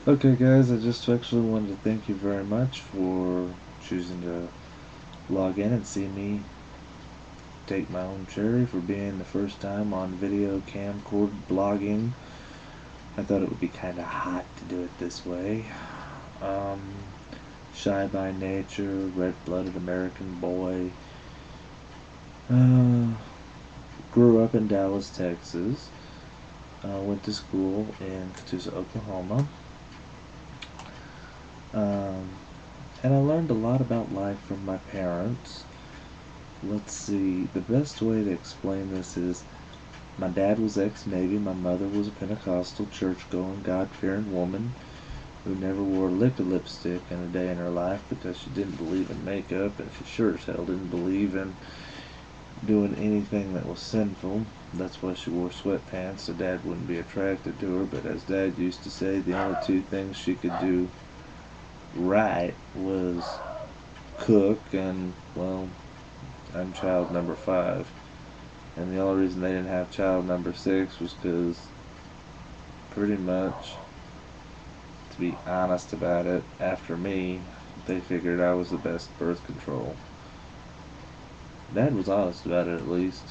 Okay, guys, I just actually wanted to thank you very much for choosing to log in and see me take my own cherry for being the first time on video camcord blogging. I thought it would be kind of hot to do it this way. Um, Shy by nature, red-blooded American boy. Uh, Grew up in Dallas, Texas. Went to school in Catoosa, Oklahoma. Um, and I learned a lot about life from my parents. Let's see, the best way to explain this is my dad was ex-Navy, my mother was a Pentecostal, church-going, God-fearing woman who never wore a lick of lipstick in a day in her life because she didn't believe in makeup, and she sure as hell didn't believe in doing anything that was sinful. That's why she wore sweatpants so Dad wouldn't be attracted to her, but as Dad used to say, the only two things she could do right was cook and, well, I'm child number 5. And the only reason they didn't have child number 6 was because, pretty much, to be honest about it, after me, they figured I was the best birth control. Dad was honest about it, at least.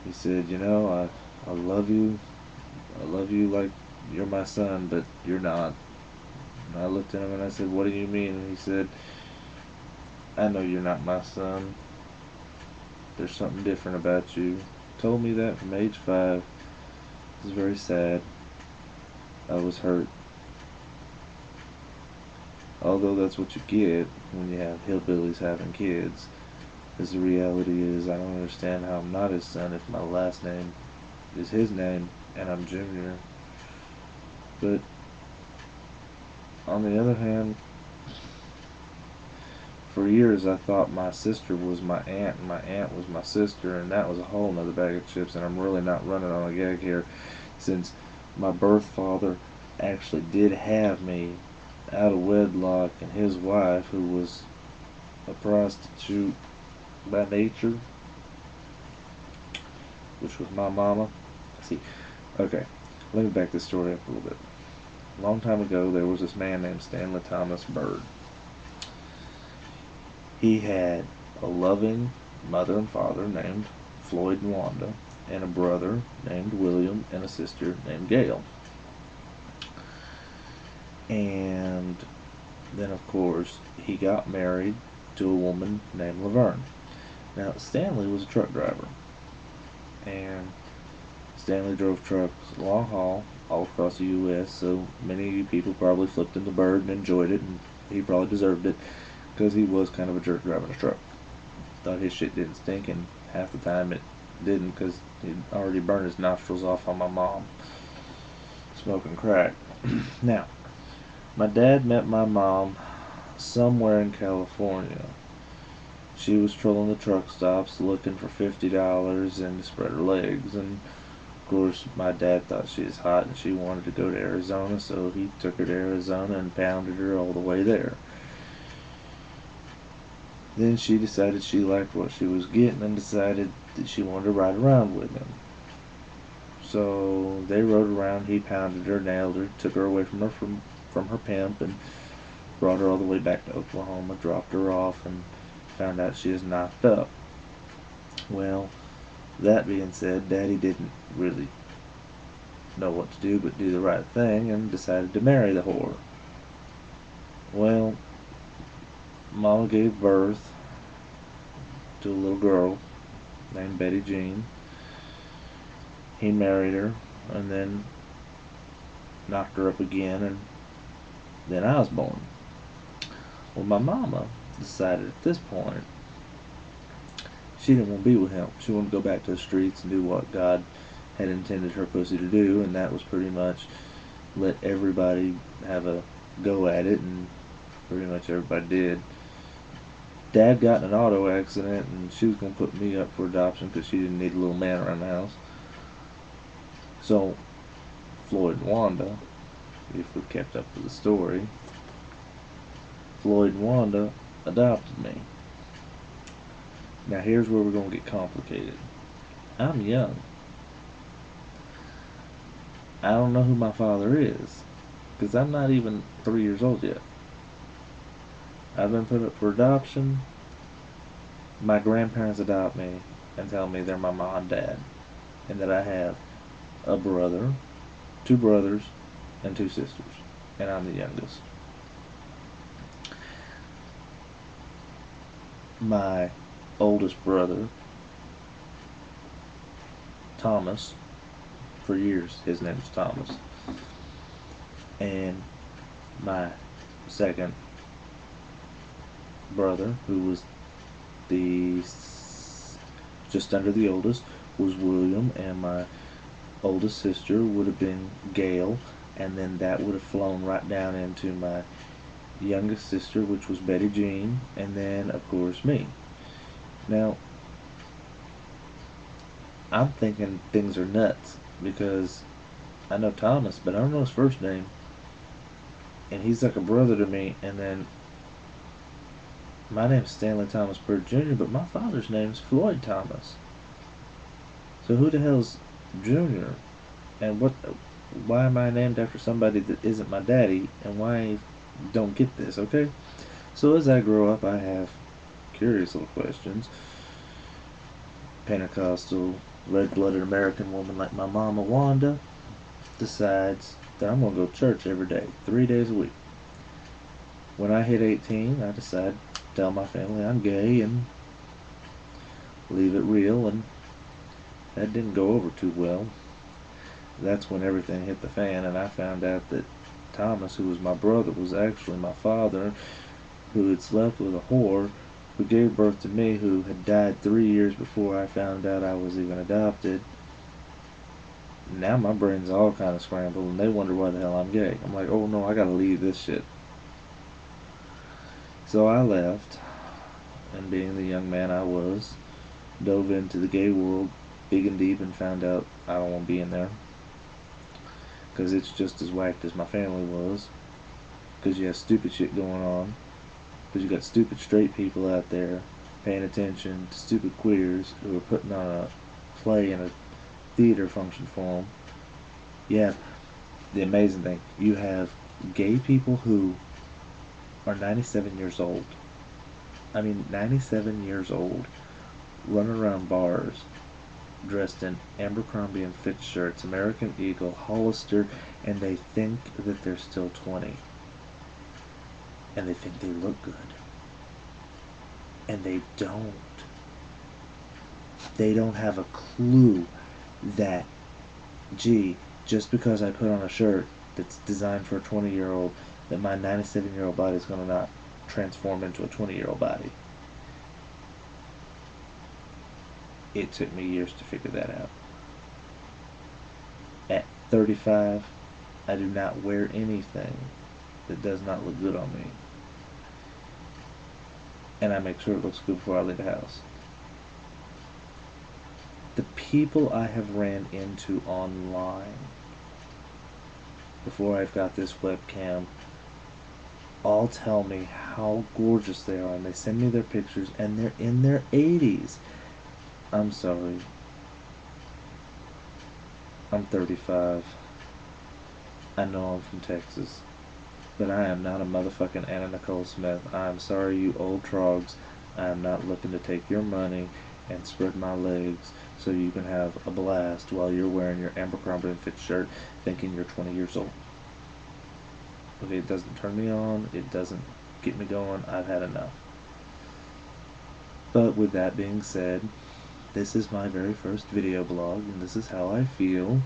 He said, I love you. I love you like you're my son, but you're not. And I looked at him and I said, what do you mean? And he said, I know you're not my son. There's something different about you. Told me that from age 5. It was very sad. I was hurt. Although that's what you get when you have hillbillies having kids. Because the reality is, I don't understand how I'm not his son if my last name is his name and I'm Junior. But on the other hand, for years I thought my sister was my aunt and my aunt was my sister, and that was a whole nother bag of chips, and I'm really not running on a gag here, since my birth father actually did have me out of wedlock, and his wife, who was a prostitute by nature, which was my mama. See, okay, let me back this story up a little bit. A long time ago, there was this man named Stanley Thomas Bird. He had a loving mother and father named Floyd and Wanda, and a brother named William, and a sister named Gail. And then, of course, he got married to a woman named Laverne. Now, Stanley was a truck driver, and Stanley drove trucks long haul all across the U.S., so many of you people probably flipped in the Bird and enjoyed it, and he probably deserved it because he was kind of a jerk driving a truck. Thought his shit didn't stink, and half the time it didn't because he'd already burned his nostrils off on my mom smoking crack. Now, my dad met my mom somewhere in California. She was trolling the truck stops looking for $50 and to spread her legs, and of course my dad thought she was hot and she wanted to go to Arizona, so he took her to Arizona and pounded her all the way there. Then she decided she liked what she was getting and decided that she wanted to ride around with him. So they rode around, he pounded her, nailed her, took her away from her pimp, and brought her all the way back to Oklahoma, dropped her off, and found out she was knocked up. Well, that being said, Daddy didn't really know what to do but do the right thing and decided to marry the whore. Well, Mama gave birth to a little girl named Betty Jean. He married her and then knocked her up again, and then I was born. Well, my mama decided at this point she didn't want to be with him. She wanted to go back to the streets and do what God had intended her pussy to do, and that was pretty much let everybody have a go at it, and pretty much everybody did. Dad got in an auto accident, and she was going to put me up for adoption because she didn't need a little man around the house. So, Floyd and Wanda, if we kept up with the story, Floyd and Wanda adopted me. Now here's where we're going to get complicated. I'm young. I don't know who my father is because I'm not even 3 years old yet. I've been put up for adoption. My grandparents adopt me and tell me they're my mom and dad, and that I have a brother, two brothers, and two sisters, and I'm the youngest. My oldest brother, Thomas, for years his name was Thomas, and my second brother, who was the just under the oldest, was William, and my oldest sister would have been Gail, and then that would have flown right down into my youngest sister, which was Betty Jean, and then of course me. Now, I'm thinking things are nuts because I know Thomas, but I don't know his first name, and he's like a brother to me. And then my name's Stanley Thomas Bird Jr., but my father's name's Floyd Thomas. So who the hell's Junior? And what? Why am I named after somebody that isn't my daddy? And why I don't get this? Okay. So as I grow up, I have curious little questions. Pentecostal, red-blooded American woman like my mama Wanda decides that I'm gonna go to church every day, 3 days a week. When I hit 18, I decide to tell my family I'm gay and leave it real, and that didn't go over too well. That's when everything hit the fan, and I found out that Thomas, who was my brother, was actually my father, who had slept with a whore, who gave birth to me, who had died 3 years before I found out I was even adopted. Now my brain's all kind of scrambled, and they wonder why the hell I'm gay. I'm like, oh no, I gotta leave this shit. So I left, and being the young man I was, dove into the gay world big and deep and found out I don't want to be in there. Because it's just as whacked as my family was. Because you have stupid shit going on. Because you got stupid straight people out there paying attention to stupid queers who are putting on a play in a theater function for them. Yeah, the amazing thing, you have gay people who are 97 years old. I mean, 97 years old, running around bars dressed in Abercrombie and Fitch shirts, American Eagle, Hollister, and they think that they're still 20. And they think they look good. And they don't. They don't have a clue that, gee, just because I put on a shirt that's designed for a 20-year-old, that my 97-year-old body is going to not transform into a 20-year-old body. It took me years to figure that out. At 35, I do not wear anything that does not look good on me. And I make sure it looks good before I leave the house. The people I have ran into online before I've got this webcam all tell me how gorgeous they are, and they send me their pictures, and they're in their 80s. I'm sorry. I'm 35. I know I'm from Texas, but I am not a motherfucking Anna Nicole Smith. I'm sorry, you old trogs. I am not looking to take your money and spread my legs so you can have a blast while you're wearing your Abercrombie & Fitch shirt thinking you're 20 years old. Okay, it doesn't turn me on. It doesn't get me going. I've had enough. But with that being said, this is my very first video blog, and this is how I feel.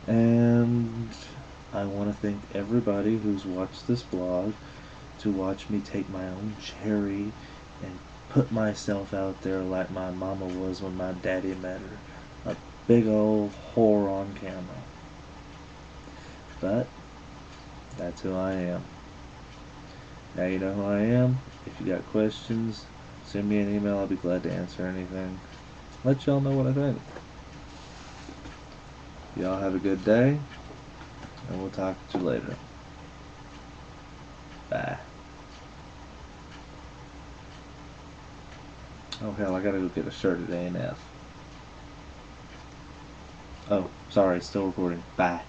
And I want to thank everybody who's watched this blog to watch me take my own cherry and put myself out there like my mama was when my daddy met her. A big old whore on camera. But that's who I am. Now you know who I am. If you got questions, send me an email. I'll be glad to answer anything. Let y'all know what I think. Y'all have a good day, and we'll talk to you later. Bye. Oh hell, I gotta go get a shirt at A&F. Oh, sorry, still recording. Bye.